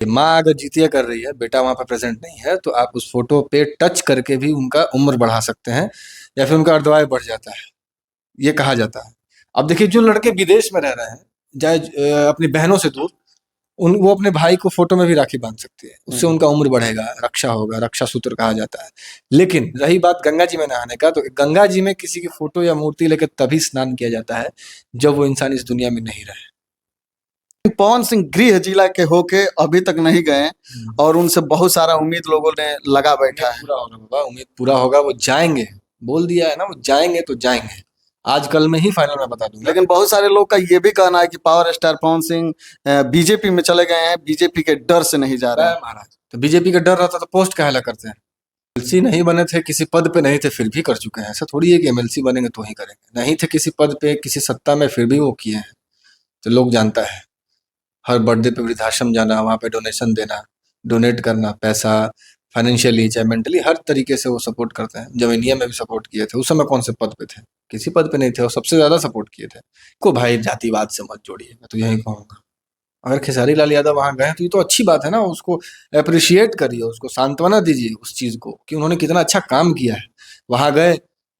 माँ अगर जितिया कर रही है, बेटा वहां पर प्रेजेंट नहीं है, तो आप उस फोटो पे टच करके भी उनका उम्र बढ़ा सकते हैं या फिर उनका अर्धवाय बढ़ जाता है, ये कहा जाता है। अब देखिए, जो लड़के विदेश में रह रहे हैं, चाहे अपनी बहनों से दूर, उन वो अपने भाई को फोटो में भी राखी बांध सकती है, उससे उनका उम्र बढ़ेगा, रक्षा होगा, रक्षा सूत्र कहा जाता है। लेकिन रही बात गंगा जी में नहाने का, तो गंगा जी में किसी की फोटो या मूर्ति लेकर तभी स्नान किया जाता है जब वो इंसान इस दुनिया में नहीं रहे। पवन सिंह गृह जिला के होके अभी तक नहीं गए और उनसे बहुत सारा उम्मीद लोगों ने लगा बैठा है। पूरा होगा बाबा, उम्मीद पूरा होगा, वो जाएंगे। बोल दिया है ना, वो जाएंगे तो जाएंगे। आज कल में ही फाइनल मैं बता दूंगा। लेकिन बहुत सारे लोग का ये भी कहना है कि power star Pawan Singh BJP में चले गए हैं, बीजेपी के डर से नहीं जा रहे हैं। महाराज, तो बीजेपी का डर रहता तो पोस्ट काहे करते हैं? एमएलसी नहीं बने थे, किसी पद पे नहीं थे, फिर भी कर चुके हैं। ऐसा थोड़ी है कि एमएलसी बनेंगे तो ही करेंगे। नहीं थे किसी पद पे, किसी सत्ता में, फिर भी वो किए हैं। तो लोग जानता है, हर बर्थडे पे वृद्धाश्रम जाना, वहां पे डोनेशन देना, डोनेट करना, पैसा, फाइनेंशियली चाहे मेंटली, हर तरीके से वो सपोर्ट करते हैं। जब इंडिया में भी सपोर्ट किए थे, उस समय कौन से पद पे थे? किसी पद पे नहीं थे, और सबसे ज्यादा सपोर्ट किए थे। को भाई जातिवाद से मत जोड़िए, मैं तो यही कहूंगा। अगर खेसारी लाल यादव वहां गए तो ये तो अच्छी बात है ना, उसको अप्रिशिएट करिए, उसको सांत्वना दीजिए उस चीज को कि उन्होंने कितना अच्छा काम किया है। वहां गए,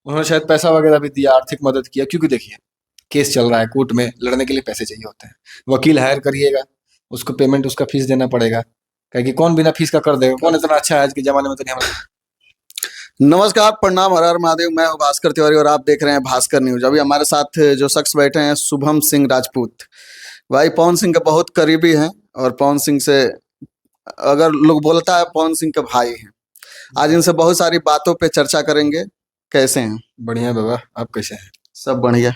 उन्होंने शायद पैसा वगैरह भी दिया, आर्थिक मदद किया, क्योंकि देखिए केस चल रहा है कोर्ट में, लड़ने के लिए पैसे चाहिए होते हैं। वकील हायर करिएगा, उसको पेमेंट, उसका फीस देना पड़ेगा, क्योंकि कौन बिना फीस का कर देगा? कौन इतना अच्छा है आज के जमाने में? तो नहीं हमारे। नमस्कार, प्रणाम, हर हर महादेव। मैं हूं भास्कर तिवारी और आप देख रहे हैं भास्कर न्यूज। अभी हमारे साथ जो शख्स बैठे हैं, शुभम सिंह राजपूत, भाई पवन सिंह के बहुत करीबी हैं और पवन सिंह से अगर लोग बोलता है पवन सिंह के भाई हैं। आज इनसे बहुत सारी बातों पे चर्चा करेंगे। कैसे हैं? बढ़िया बाबा, आप कैसे हैं? सब बढ़िया।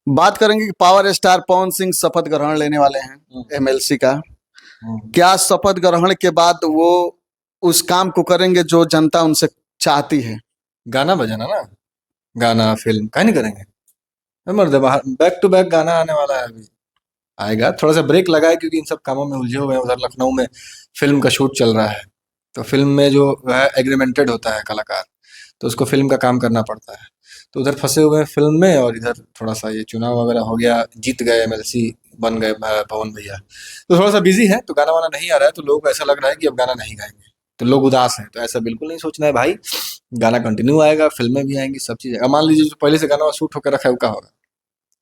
बात करेंगे कि पावर स्टार पवन सिंह शपथ ग्रहण लेने वाले हैं एमएलसी का। क्या शपथ ग्रहण के बाद वो उस काम को करेंगे जो जनता उनसे चाहती है? गाना बजाना ना, गाना फिल्म काहे नहीं करेंगे? मर्द, बैक टू बैक गाना आने वाला है अभी। आएगा, थोड़ा सा ब्रेक लगा है क्योंकि इन सब कामों में उलझे हुए हैं। उधर लखनऊ में फिल्म का शूट चल रहा है, तो फिल्म में जो है एग्रीमेंटेड होता है कलाकार, तो उसको फिल्म का काम करना पड़ता है। तो उधर फंसे हुए हैं फिल्म में, और इधर थोड़ा सा ये चुनाव वगैरह हो गया, जीत गए, एमएलसी बन गए पवन भैया, तो थोड़ा सा बिजी है, तो गाना वाना नहीं आ रहा है। तो लोगों को ऐसा लग रहा है कि अब गाना नहीं गाएंगे, तो लोग उदास हैं। तो ऐसा बिल्कुल नहीं सोचना है भाई, गाना कंटिन्यू आएगा, फिल्में भी आएंगी, सब चीज़। मान लीजिए जो पहले से गाना शूट होकर रखा है वो क्या होगा?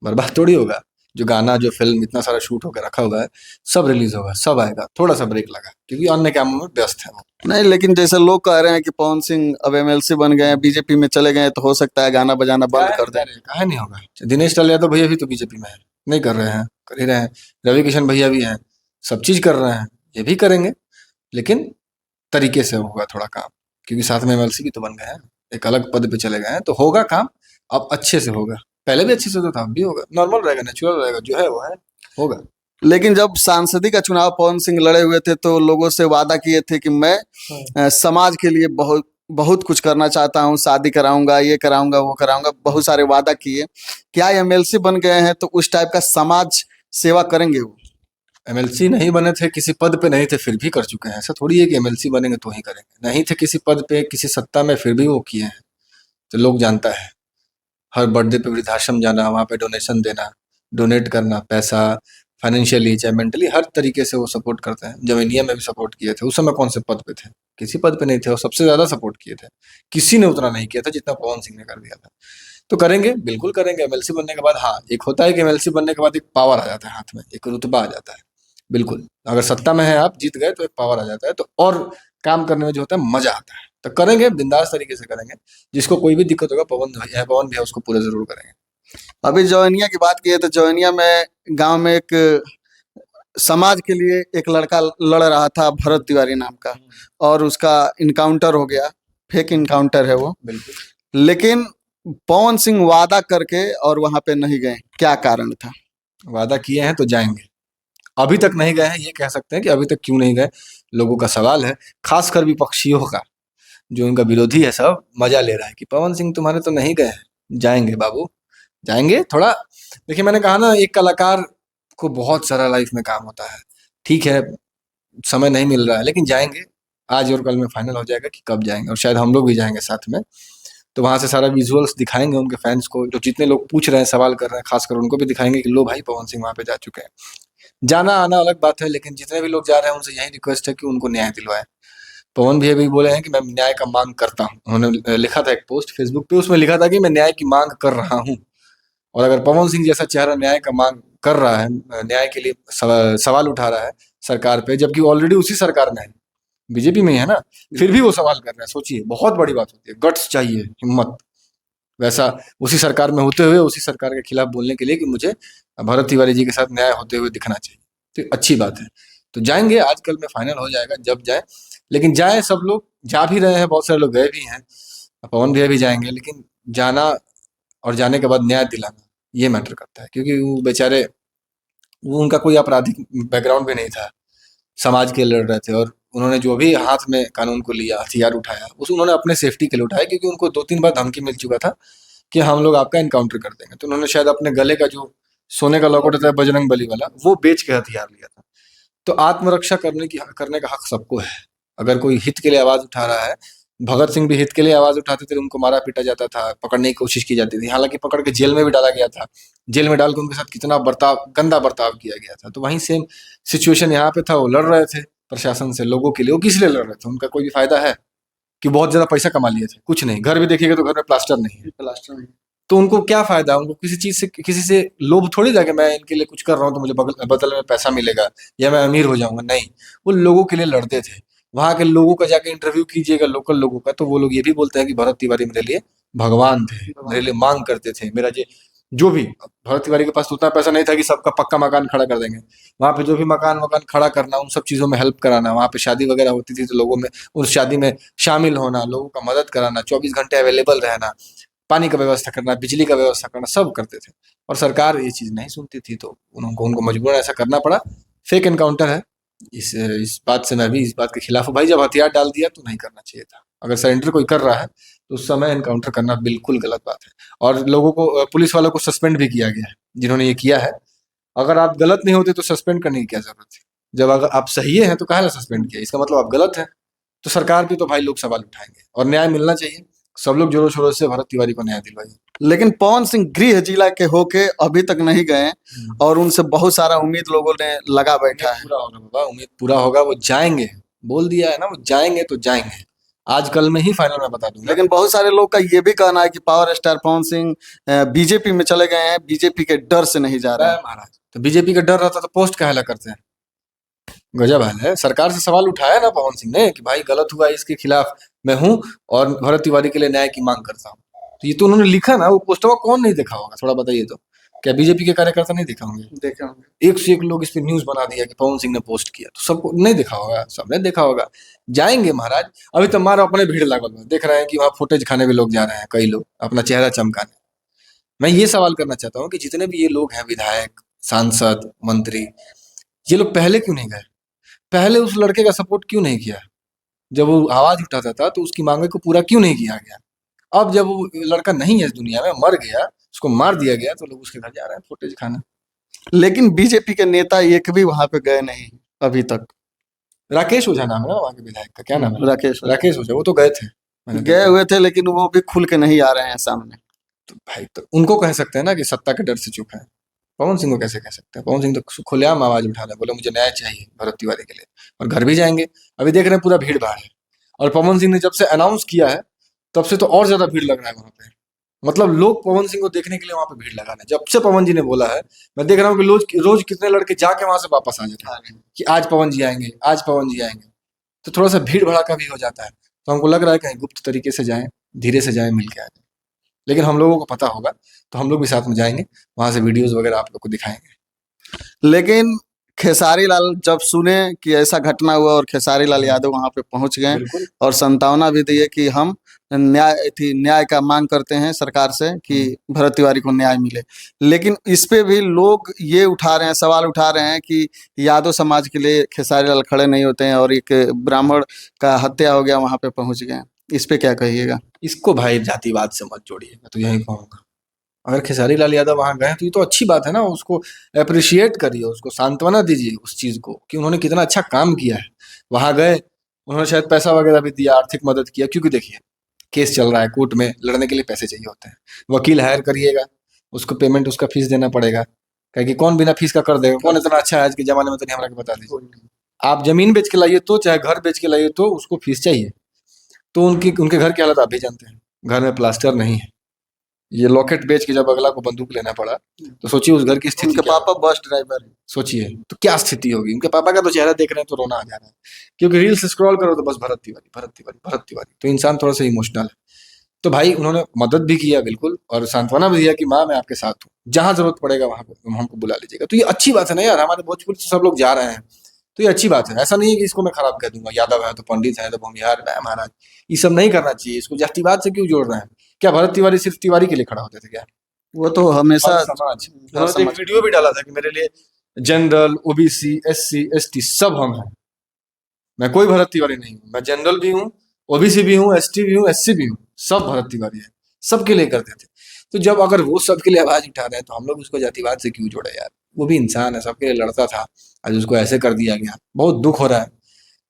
बर्बाद थोड़ी होगा। जो गाना, जो फिल्म इतना सारा शूट होकर रखा हुआ है, सब रिलीज होगा, सब आएगा। थोड़ा सा ब्रेक लगा क्योंकि अन्य कामों में व्यस्त है वो। नहीं, लेकिन जैसे लोग कह रहे हैं कि पवन सिंह अब एमएलसी बन गए हैं, बीजेपी में चले गए हैं, तो हो सकता है गाना बजाना बंद कर दें। काहे नहीं होगा? दिनेश लाल यादव भैया भी तो बीजेपी में है, नहीं कर रहे हैं? कर ही रहे हैं। रवि किशन भैया भी हैं, सब चीज कर रहे हैं, ये भी करेंगे, लेकिन तरीके से होगा थोड़ा काम, क्योंकि साथ में एमएलसी भी तो बन गए हैं, एक अलग पद पे चले गए हैं, तो होगा काम। अब अच्छे से होगा, पहले भी अच्छे से तो था, अब भी होगा, नॉर्मल रहेगा, नेचुरल रहेगा, जो है वो है, होगा। लेकिन जब सांसदी का चुनाव पवन सिंह लड़े हुए थे तो लोगों से वादा किए थे कि मैं समाज के लिए बहुत बहुत कुछ करना चाहता हूँ, शादी कराऊंगा, ये कराऊंगा, वो कराऊंगा, बहुत सारे वादा किए। क्या एमएलसी बन गए हैं तो उस टाइप का समाज सेवा करेंगे वो? एमएलसी नहीं बने थे, किसी पद पे नहीं थे, फिर भी कर चुके हैं। ऐसा थोड़ी है कि एमएलसी बनेंगे तो ही करेंगे। नहीं थे किसी पद पे, किसी सत्ता में, फिर भी वो किए हैं। तो लोग जानता है, हर बर्थडे पे वृद्धाश्रम जाना, वहाँ पे डोनेशन देना, डोनेट करना, पैसा, फाइनेंशियली चाहे मेंटली, हर तरीके से वो सपोर्ट करते हैं। जब इंडिया में भी सपोर्ट किए थे, उस समय कौन से पद पे थे? किसी पद पे नहीं थे, और सबसे ज्यादा सपोर्ट किए थे। किसी ने उतना नहीं किया था जितना पवन सिंह ने कर दिया था। तो करेंगे, बिल्कुल करेंगे। एमएलसी बनने के बाद, हाँ, एक होता है कि एमएलसी बनने के बाद एक पावर आ जाता है हाथ में, एक रुतबा आ जाता है। बिल्कुल, अगर सत्ता में है, आप जीत गए, तो एक पावर आ जाता है, तो और काम करने में जो होता है मजा आता है। तो करेंगे, बिंदास तरीके से करेंगे। जिसको कोई भी दिक्कत होगा, पवन भैया उसको पूरा जरूर करेंगे। अभी जौनिया की बात की है तो जौनिया में गांव में एक समाज के लिए एक लड़का लड़ रहा था, भरत तिवारी नाम का, और उसका इनकाउंटर हो गया। फेक इनकाउंटर है वो। बिल्कुल। लेकिन पवन सिंह वादा करके और वहां पे नहीं गए, क्या कारण था? वादा किए हैं तो जाएंगे। अभी तक नहीं गए हैं, ये कह सकते हैं कि अभी तक क्यों नहीं गए, लोगों का सवाल है, खासकर विपक्षियों का। जो इनका विरोधी है, सब मजा ले रहा है कि पवन सिंह तुम्हारे तो नहीं गए हैं। जाएंगे बाबू, जाएंगे। थोड़ा देखिए, मैंने कहा ना, एक कलाकार को बहुत सारा लाइफ में काम होता है। ठीक है, समय नहीं मिल रहा है, लेकिन जाएंगे। आज और कल में फाइनल हो जाएगा कि कब जाएंगे, और शायद हम लोग भी जाएंगे साथ में। तो वहां से सारा विजुअल्स दिखाएंगे उनके फैंस को, जो जितने लोग पूछ रहे हैं, सवाल कर रहे हैं, खासकर उनको भी दिखाएंगे कि लो भाई, पवन सिंह वहां पे जा चुके हैं। जाना आना अलग बात है, लेकिन जितने भी लोग जा रहे हैं उनसे यही रिक्वेस्ट है कि उनको न्याय दिलवाएं। पवन भैया भी बोले हैं कि मैं न्याय का मांग करता हूँ। उन्होंने लिखा था एक पोस्ट फेसबुक पे, उसमें लिखा था कि मैं न्याय की मांग कर रहा हूँ। और अगर पवन सिंह जैसा चेहरा न्याय का मांग कर रहा है, न्याय के लिए सवाल उठा रहा है सरकार पे, जबकि ऑलरेडी उसी सरकार में है, बीजेपी में ही है ना, फिर भी वो सवाल कर रहा है, सोचिए बहुत बड़ी बात होती है। गट्स चाहिए, हिम्मत। वैसा उसी सरकार में होते हुए उसी सरकार के खिलाफ बोलने के लिए कि मुझे भरत तिवारी जी के साथ न्याय होते हुए दिखना चाहिए, तो अच्छी बात है। तो जाएंगे, आजकल में फाइनल हो जाएगा जब जाए, लेकिन जाए सब लोग, जा भी रहे हैं, बहुत सारे लोग गए भी हैं, पवन भैया भी जाएंगे, लेकिन जाना और जाने के बाद न्याय दिलाना ये मैटर करता है, क्योंकि वो बेचारे, वो उनका कोई आपराधिक बैकग्राउंड भी नहीं था, समाज के लड़ रहे थे, और उन्होंने जो भी हाथ में कानून को लिया, हथियार उठाया, उस उन्होंने अपने सेफ्टी के लिए उठाया, क्योंकि उनको 2-3 बार धमकी मिल चुका था कि हम लोग आपका एनकाउंटर कर देंगे। तो उन्होंने शायद अपने गले का जो सोने का लॉकेट होता है बजरंग बली वाला, वो बेच के हथियार लिया था। तो आत्मरक्षा करने का हक सबको है। अगर कोई हित के लिए आवाज उठा रहा है, भगत सिंह भी हित के लिए आवाज उठाते थे, उनको मारा पीटा जाता था, पकड़ने की कोशिश की जाती थी, हालांकि पकड़ के जेल में भी डाला गया था, जेल में डाल के उनके साथ कितना बर्ताव, गंदा बर्ताव किया गया था। तो वहीं सेम सिचुएशन यहाँ पे था, वो लड़ रहे थे प्रशासन से, लोगों के लिए। वो किस लिए लड़ रहे थे? उनका कोई भी फायदा है कि बहुत ज्यादा पैसा कमा लिए थे? कुछ नहीं। घर भी देखिएगा तो घर में प्लास्टर नहीं है, प्लास्टर में तो उनको क्या फायदा? उनको किसी चीज से, किसी से लोभ थोड़ी था कि मैं इनके लिए कुछ कर रहा हूँ तो मुझे बदले में पैसा मिलेगा या मैं अमीर हो जाऊंगा। नहीं, वो लोगों के लिए लड़ते थे। वहां के लोगों का जाके इंटरव्यू कीजिएगा, लोकल लोगों का, तो वो लोग ये भी बोलते हैं कि भरत तिवारी मेरे लिए भगवान थे, मेरे लिए मांग करते थे, मेरा जो भी। भरत तिवारी के पास तो उतना पैसा नहीं था कि सबका पक्का मकान खड़ा कर देंगे। वहां पे जो भी मकान वकान खड़ा करना, उन सब चीजों में हेल्प कराना, वहां पे शादी वगैरह होती थी तो लोगों में उस शादी में शामिल होना, लोगों का मदद कराना, 24 घंटे अवेलेबल रहना, पानी का व्यवस्था करना, बिजली का व्यवस्था करना, सब करते थे। और सरकार ये चीज नहीं सुनती थी, तो उनको मजबूरन ऐसा करना पड़ा। फेक एनकाउंटर है। इस बात से मैं भी इस बात के खिलाफ हूँ भाई। जब हथियार डाल दिया तो नहीं करना चाहिए था। अगर सरेंडर कोई कर रहा है तो उस समय एनकाउंटर करना बिल्कुल गलत बात है। और लोगों को, पुलिस वालों को सस्पेंड भी किया गया है जिन्होंने ये किया है। अगर आप गलत नहीं होते तो सस्पेंड करने की क्या जरूरत थी? जब अगर आप सही हैं तो काहे सस्पेंड किया? इसका मतलब आप गलत है। तो सरकार पे तो भाई लोग सवाल उठाएंगे, और न्याय मिलना चाहिए। सब लोग जोरों शोरों से भरत तिवारी को न्याय दिलवाइए। लेकिन पवन सिंह गृह जिला के होके अभी तक नहीं गए और उनसे बहुत सारा उम्मीद लोगों ने लगा बैठा है। पूरा होगा बाबा, उम्मीद पूरा होगा। वो जाएंगे, बोल दिया है ना, वो जाएंगे तो जाएंगे। आज कल में ही फाइनल मैं बता दूंगा। लेकिन बहुत सारे लोग का ये भी कहना है कि power star Pawan Singh BJP में चले गए हैं, बीजेपी के डर से नहीं जा रहे हैं। महाराज, तो बीजेपी का डर रहता तो पोस्ट काहे ला करते हैं? गजब हाल है। सरकार से सवाल उठाया ना पवन सिंह ने कि भाई गलत हुआ, इसके खिलाफ मैं हूँ और भरत तिवारी के लिए न्याय की मांग करता हूँ। तो ये तो उन्होंने लिखा ना, वो पोस्टवा कौन नहीं देखा होगा? थोड़ा बताइए तो। क्या बीजेपी के कार्यकर्ता नहीं देखा होंगे? देखे होंगे। एक से एक लोग इस पे न्यूज बना दिया कि पवन सिंह ने पोस्ट किया, तो सबको नहीं देखा होगा? सबने देखा होगा। जाएंगे महाराज। अभी तो हमारा अपने भीड़ लागल बा। देख रहे हैं कि वहाँ फुटेज खाने भी लोग जा रहे हैं, कई लोग अपना चेहरा चमकाने। मैं ये सवाल करना चाहता हूँ कि जितने भी ये लोग हैं, विधायक, सांसद, मंत्री, ये लोग पहले क्यों नहीं गए? पहले उस लड़के का सपोर्ट क्यों नहीं किया? जब वो आवाज उठाता था तो उसकी मांगे को पूरा क्यों नहीं किया गया? अब जब वो लड़का नहीं है इस दुनिया में, मर गया, उसको मार दिया गया, तो लोग उसके घर जा रहे हैं फुटेज खाने। लेकिन बीजेपी के नेता एक भी वहां पे गए नहीं अभी तक। राकेश ओझा नाम है ना वहाँ के विधायक का, क्या नाम है? राकेश राकेश ओझा। वो तो गए थे, मैंने गए देखा। हुए थे, लेकिन वो भी खुल के नहीं आ रहे हैं सामने। तो भाई, तो उनको कह सकते हैं ना कि सत्ता के डर से चुप है। पवन सिंह को कैसे कह सकते हैं? पवन सिंह तो खुलेआम आवाज उठा रहे हैं, बोले मुझे न्याय चाहिए भरत तिवारी के लिए, और घर भी जाएंगे। अभी देख रहे हैं पूरा भीड़ भाड़ है। और पवन सिंह ने जब से अनाउंस किया है तब से तो और ज्यादा भीड़ लग रहा है वहां पे। मतलब लोग पवन सिंह को देखने के लिए वहां पे भीड़ लगा रहे हैं। जब से पवन जी ने बोला है, मैं देख रहा हूँ कि रोज रोज कितने लड़के जाके वहां से वापस आ जाते हैं कि आज पवन जी आएंगे, आज पवन जी आएंगे। तो थोड़ा सा भीड़ भड़ाका भी हो जाता है। तो हमको लग रहा है कहीं गुप्त तरीके से जाएं, धीरे से जाएं, मिल के आ जाए। लेकिन हम लोगों को पता होगा तो हम लोग भी साथ में जाएंगे, वहां से वीडियोस वगैरह आप लोग को दिखाएंगे। लेकिन खेसारी लाल जब सुने कि ऐसा घटना हुआ और खेसारी लाल यादव वहां पे पहुंच गए बिल्कुल। और संतावना भी दिए कि हम न्याय का मांग करते हैं सरकार से कि भरत तिवारी को न्याय मिले। लेकिन इस पे भी लोग ये उठा रहे हैं, सवाल उठा रहे हैं कि यादव समाज के लिए खेसारी लाल खड़े नहीं होते हैं और एक ब्राह्मण का हत्या हो गया, वहां पे पहुंच गए। इस पे क्या कहिएगा? इसको भाई जातिवाद से मत जोड़िए, मैं तो यही कहूंगा। अगर खेसारी लाल यादव वहां गए तो ये तो अच्छी बात है ना, उसको अप्रिशिएट करिए, उसको सांत्वना दीजिए उस चीज को कि उन्होंने कितना अच्छा काम किया है। वहां गए, उन्होंने शायद पैसा वगैरह भी दिया, आर्थिक मदद किया, क्योंकि देखिए केस चल रहा है कोर्ट में, लड़ने के लिए पैसे चाहिए होते हैं। वकील हायर करिएगा, उसको पेमेंट, उसका फीस देना पड़ेगा। कहे कि कौन बिना फीस का कर देगा, कौन इतना अच्छा है आज के जमाने में, तो नहीं हमरा के बता दीजिए। आप जमीन बेच के लाइए तो, चाहे घर बेच के लाइए तो उसको फीस चाहिए। तो उनके घर की हालत आप भी जानते हैं, घर में प्लास्टर नहीं है। ये लॉकेट बेच के जब अगला को बंदूक लेना पड़ा, तो सोचिए उस घर की स्थिति उनके क्या है। पापा बस ड्राइवर है। सोचिए तो क्या स्थिति होगी। उनके पापा का तो चेहरा देख रहे हैं तो रोना आ जा रहा है, क्योंकि रील्स स्क्रॉल करो तो बस भरत तिवारी, भरत तिवारी, भरत तिवारी। तो इंसान थोड़ा सा इमोशनल है। तो भाई उन्होंने मदद भी किया बिल्कुल, और सांत्वना भी दिया कि माँ मैं आपके साथ हूँ, जहां जरूरत पड़ेगा वहां हमको बुला लीजिएगा। तो ये अच्छी बात है ना यार, हमारे भोजपुर से सब लोग जा रहे हैं, तो ये अच्छी बात है। ऐसा नहीं है कि इसको मैं खराब कह दूंगा, यादव है तो पंडित है तो भूमिहार है महाराज, ये सब नहीं करना चाहिए। इसको जातिवाद से क्यों जोड़ रहे हैं? क्या भरत तिवारी सिर्फ तिवारी के लिए खड़ा होते थे क्या? वो तो हमेशा हर समाज। हर उन्होंने तो एक समाज वीडियो भी डाला था कि मेरे लिए जनरल, ओबीसी, एससी, एसटी सब हम हैं, मैं कोई भरत तिवारी नहीं हूँ। मैं जनरल भी हूँ, ओबीसी भी हूँ, एसटी भी हूँ, एससी भी हूँ, सब भरत तिवारी है। सबके लिए करते थे। तो जब अगर वो सबके लिए आवाज उठा रहे हैं तो हम लोग उसको जातिवाद से क्यों जोड़े यार? वो भी इंसान है, सबके लिए लड़ता था, आज उसको ऐसे कर दिया गया, बहुत दुख हो रहा है।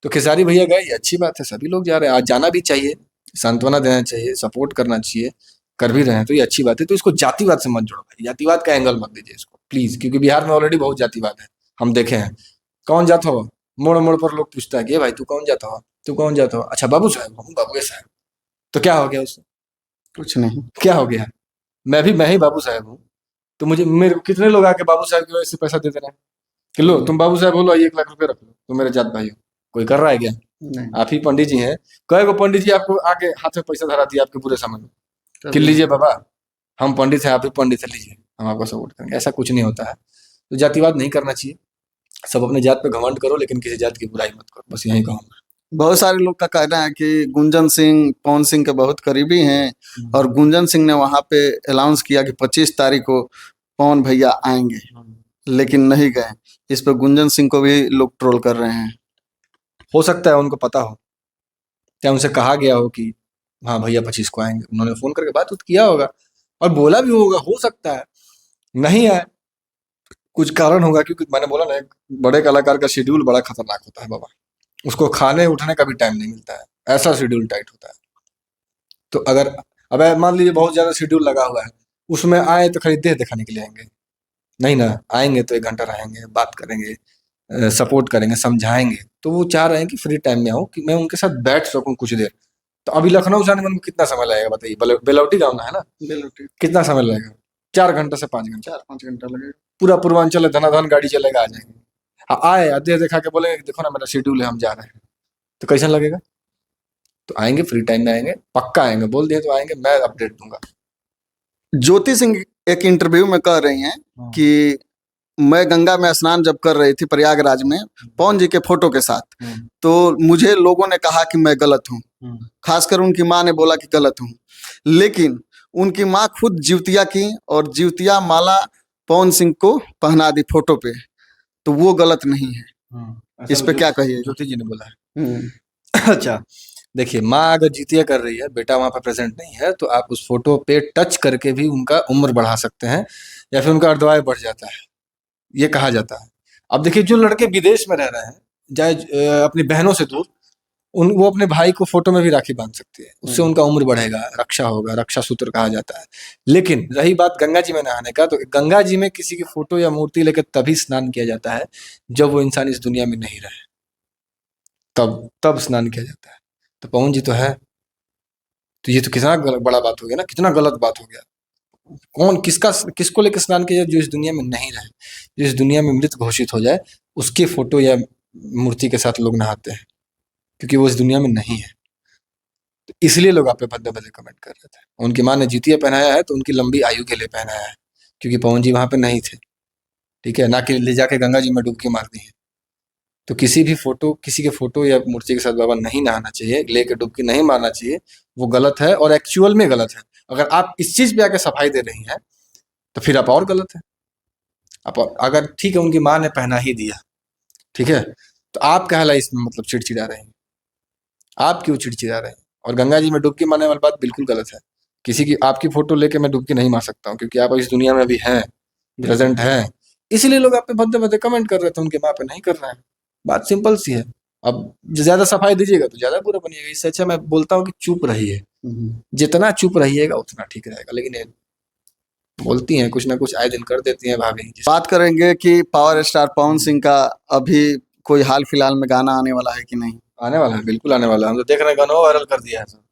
तो खेसारी भैया गए, ये अच्छी बात है, सभी लोग जा रहे हैं, आज जाना भी चाहिए, सांत्वना देना चाहिए, सपोर्ट करना चाहिए, कर भी रहे हैं, तो ये अच्छी बात है। तो इसको जातिवाद से मत जोड़ो भाई, जातिवाद का एंगल मत दीजिए इसको प्लीज, क्योंकि बिहार में ऑलरेडी बहुत जातिवाद है, हम देखे हैं। कौन जाता हो, मोड़ मोड़ पर लोग पूछता है कि भाई तू कौन जाता हो, तू कौन जाता हो, अच्छा बाबू साहब, हम बाबू साहब। तो क्या हो गया उससे? कुछ नहीं। क्या हो गया? मैं ही बाबू साहब हूँ, तो मुझे मेरे कितने लोग आके बाबू साहब की वजह से पैसा देते रहे कि लो तुम बाबू साहब बोलो, 1 लाख रुपए रख लो, तुम मेरे जात भाई हो। कोई कर रहा है क्या? नहीं। आप ही पंडित जी हैं, कई को पंडित जी आपको आके हाथ में पैसा धरा दिया आपके पूरे समय में कि लीजिए बाबा, हम पंडित हैं, आप भी पंडित है, लीजिए हम आपको सपोर्ट करेंगे। ऐसा कुछ नहीं होता है। तो जातिवाद नहीं करना चाहिए, सब अपने जात पे घमंड करो, लेकिन किसी जात की बुराई मत करो, बस यही कहूँगा। बहुत सारे लोग का कहना है कि गुंजन सिंह पवन सिंह के बहुत करीबी हैं और गुंजन सिंह ने वहां पे अनाउंस किया कि 25 तारीख को पवन भैया आएंगे, लेकिन नहीं गए। इस पे गुंजन सिंह को भी लोग ट्रोल कर रहे हैं। हो सकता है उनको पता हो, क्या उनसे कहा गया हो कि हाँ भैया 25 को आएंगे, उन्होंने फोन करके बात उत किया होगा और बोला भी होगा, हो सकता है नहीं आए, कुछ कारण होगा। क्योंकि मैंने बोला ना, एक बड़े कलाकार का शेड्यूल बड़ा खतरनाक होता है बाबा, उसको खाने उठने का भी टाइम नहीं मिलता है, ऐसा शेड्यूल टाइट होता है। तो अगर अब मान लीजिए बहुत ज्यादा शेड्यूल लगा हुआ है, उसमें आए तो खाली देह दिखाने के लिए आएंगे? नहीं ना, आएंगे तो 1 घंटा रहेंगे, बात करेंगे, सपोर्ट करेंगे, समझाएंगे। तो वो चाह रहे हैं कि फ्री टाइम में आओ, कि मैं उनके साथ बैठ सकूं कुछ देर। तो अभी लखनऊ जाने में उनको कितना समय लगेगा बताइए? बेलौटी गाँव ना है ना, बेलोटी कितना समय लगेगा? 4 घंटे से 5 घंटे, 4-5 घंटा लगेगा। पूरा पूर्वांचल धनाधन गाड़ी चलेगा, आ जाएंगे। आए देह दिखा के बोलेंगे कि देखो ना मेरा शेड्यूल है, हम जा रहे हैं, तो कैसा लगेगा? तो आएंगे, फ्री टाइम में आएंगे, पक्का आएंगे, बोल दिए तो आएंगे, मैं अपडेट दूंगा। ज्योति सिंह एक इंटरव्यू में कह रही हैं कि मैं गंगा में स्नान जब कर रही थी प्रयागराज में पवन जी के फोटो के साथ, तो मुझे लोगों ने कहा कि मैं गलत हूँ, खासकर उनकी माँ ने बोला कि गलत हूँ। लेकिन उनकी माँ खुद जीवतिया की और जीवतिया माला पवन सिंह को पहना दी फोटो पे, तो वो गलत नहीं है। इस पे क्या कहिए? ज्योति जी ने बोला है। अच्छा देखिए, माँ अगर जितिया कर रही है, बेटा वहां पर प्रेजेंट नहीं है, तो आप उस फोटो पे टच करके भी उनका उम्र बढ़ा सकते हैं, या फिर उनका अर्धवाय बढ़ जाता है, ये कहा जाता है। अब देखिए, जो लड़के विदेश में रह रहे हैं, चाहे अपनी बहनों से दूर, वो अपने भाई को फोटो में भी राखी बांध सकते हैं, उससे उनका उम्र बढ़ेगा, रक्षा होगा, रक्षा सूत्र कहा जाता है। लेकिन रही बात गंगा जी में नहाने का, तो गंगा जी में किसी की फोटो या मूर्ति लेकर तभी स्नान किया जाता है जब वो इंसान इस दुनिया में नहीं रहे, तब स्नान किया जाता है। तो पवन जी तो है, तो ये तो कितना बड़ा बात हो गया ना, कितना गलत बात हो गया। कौन किसको लेकर स्नान किया जाए? जो इस दुनिया में नहीं रहे, जो इस दुनिया में मृत घोषित हो जाए, उसके फोटो या मूर्ति के साथ लोग नहाते हैं, क्योंकि वो इस दुनिया में नहीं है। तो इसलिए लोग आप पे भद्दे भद्दे कमेंट कर रहे थे। उनकी माँ ने जितिया पहनाया है तो उनकी लंबी आयु के लिए पहनाया है, क्योंकि पवन जी वहां पे नहीं थे, ठीक है ना, कि ले जाके गंगा जी में डुबकी मार दी है। तो किसी के फोटो या मूर्ति के साथ बाबा नहीं नहाना चाहिए, लेके डुबकी नहीं मारना चाहिए, वो गलत है और एक्चुअल में गलत है। अगर आप इस चीज पे आके सफाई दे रही हैं तो फिर आप और गलत है। आप अगर ठीक है, उनकी माँ ने पहना ही दिया, ठीक है, तो आप कहला इसमें मतलब चिड़चिड़ा रहे हैं, आप क्यों चिड़चिड़ा रहे हैं? और गंगा जी में डुबकी मारने वाली बात बिल्कुल गलत है। किसी की आपकी फोटो लेके मैं डुबकी नहीं मार सकता हूँ, क्योंकि आप इस दुनिया में भी हैं, प्रेजेंट हैं, इसलिए लोग आप पे भद्दे भद्दे कमेंट कर रहे थे, उनके माँ पे नहीं कर रहे हैं। बात सिंपल सी है। अब ज्यादा सफाई दीजिएगा तो ज्यादा बुरा बनिएगा, इससे अच्छा मैं बोलता हूँ कि चुप रहिए, जितना चुप रहिएगा उतना ठीक रहेगा। लेकिन बोलती हैं कुछ ना कुछ आए दिन कर देती हैं भाभी। बात करेंगे कि पावर स्टार पवन सिंह का अभी कोई हाल फिलहाल में गाना आने वाला है कि नहीं? आने वाला है, बिल्कुल आने वाला है। हम तो देख रहे हैं गाना वायरल कर दिया है सब।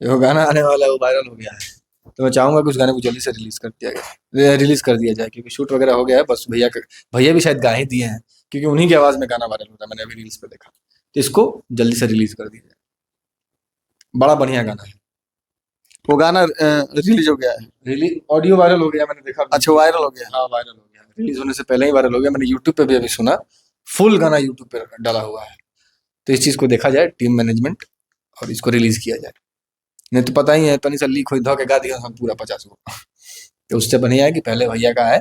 देखो गाना आने वाला है, वो वायरल हो गया है। तो मैं चाहूंगा कि उस गाने को जल्दी से रिलीज कर दिया जाए, क्योंकि शूट वगैरह हो गया है। बस भैया भी शायद गा ही दिए हैं, क्योंकि उन्हीं की आवाज में गाना वायरल होता है, मैंने अभी रील्स पे देखा। तो इसको जल्दी से रिलीज कर दिया जाए, बड़ा बढ़िया गाना है। वो गाना रिलीज हो गया है? रिलीज ऑडियो वायरल हो गया, मैंने देखा। अच्छा, वायरल हो गया। हाँ वायरल हो गया, रिलीज होने से पहले ही वायरल हो गया। मैंने यूट्यूब पे भी अभी सुना, फुल गाना यूट्यूब पे डाला हुआ है। तो इस चीज को देखा जाए, टीम मैनेजमेंट, और इसको रिलीज किया जाए। नहीं तो पता ही है, तनी सा लीक हुई धो के गा दिया हम पूरा 50 को। तो उससे बढ़िया है कि पहले भैया का आए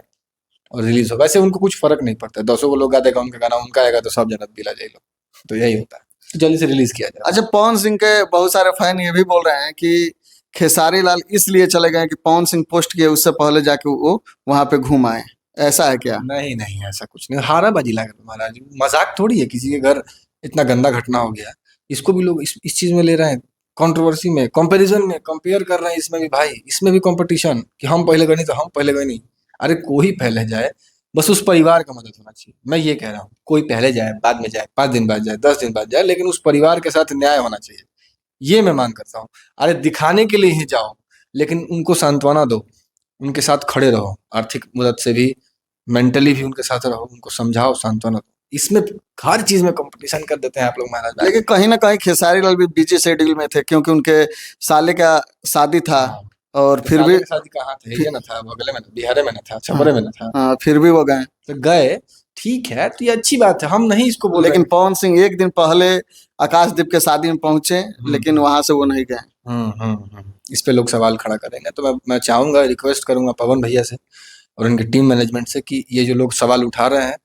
और रिलीज हो। वैसे उनको कुछ फर्क नहीं पड़ता, 200 को लोग गा देगा उनका गाना, उनका आएगा तो सब जन्नत दिला जाए लोग। तो यही होता है, तो जल्दी से रिलीज किया जाए। अच्छा, पवन सिंह के बहुत सारे फैन ये भी बोल रहे हैं कि खेसारी लाल इसलिए चले गए कि पवन सिंह पोस्ट किए उससे पहले जाके वो वहां पे घूम आए। ऐसा है क्या? नहीं नहीं, ऐसा कुछ नहीं, हाराबाजी लगा तुम्हारा। मजाक थोड़ी है, किसी के घर इतना गंदा घटना हो गया, इसको भी लोग इस चीज में ले रहे हैं, कंट्रोवर्सी में, कंपैरिजन में, कंपेयर कर रहे हैं। इसमें भी भाई, इसमें भी कंपटीशन कि हम पहले गए नहीं तो हम पहले गए नहीं। अरे कोई पहले जाए, बस उस परिवार का मदद होना चाहिए। मैं ये कह रहा हूँ, कोई पहले जाए, बाद में जाए, 5 दिन बाद जाए, 10 दिन बाद जाए, लेकिन उस परिवार के साथ न्याय होना चाहिए। ये मैं मांग करता हूँ। अरे दिखाने के लिए ही जाओ, लेकिन उनको सांत्वना दो, उनके साथ खड़े रहो, आर्थिक मदद से भी, मेंटली भी उनके साथ रहो, उनको समझाओ, सांत्वना दो। इसमें हर चीज में कंपटीशन कर देते हैं आप लोग महाराज भाई। लेकिन कहीं ना कहीं खेसारी लाल भी बिजी शेड्यूल में थे, क्योंकि उनके साले का शादी था। हाँ, और तो फिर साले भी के शादी कहाँ थे? ये ना था बगले में, बिहार में ना था, छपरे में ना था। हाँ, फिर भी वो गए। तो गए, ठीक है, तो ये अच्छी बात है, हम नहीं इसको बोल रहे लेकिन हैं। पवन सिंह एक दिन पहले आकाशदीप के शादी में पहुंचे, लेकिन वहां से वो नहीं गए। इस पे लोग सवाल खड़ा करेंगे, तो मैं चाहूंगा, रिक्वेस्ट करूंगा पवन भैया से और उनकी टीम मैनेजमेंट से कि ये जो लोग सवाल उठा रहे हैं,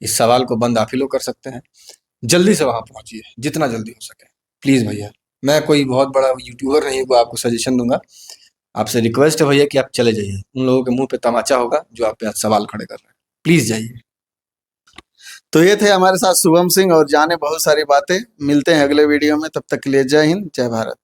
इस सवाल को बंद आप ही लोग कर सकते हैं। जल्दी से वहां पहुंचिए, जितना जल्दी हो सके, प्लीज भैया। मैं कोई बहुत बड़ा यूट्यूबर नहीं हूँ, आपको सजेशन दूंगा। आपसे रिक्वेस्ट है भैया कि आप चले जाइए, उन लोगों के मुंह पे तमाचा होगा जो आप पे आज सवाल खड़े कर रहे हैं। प्लीज जाइए। तो ये थे हमारे साथ शुभम सिंह, और जाने बहुत सारी बातें। मिलते हैं अगले वीडियो में, तब तक के लिए जय हिंद, जय भारत।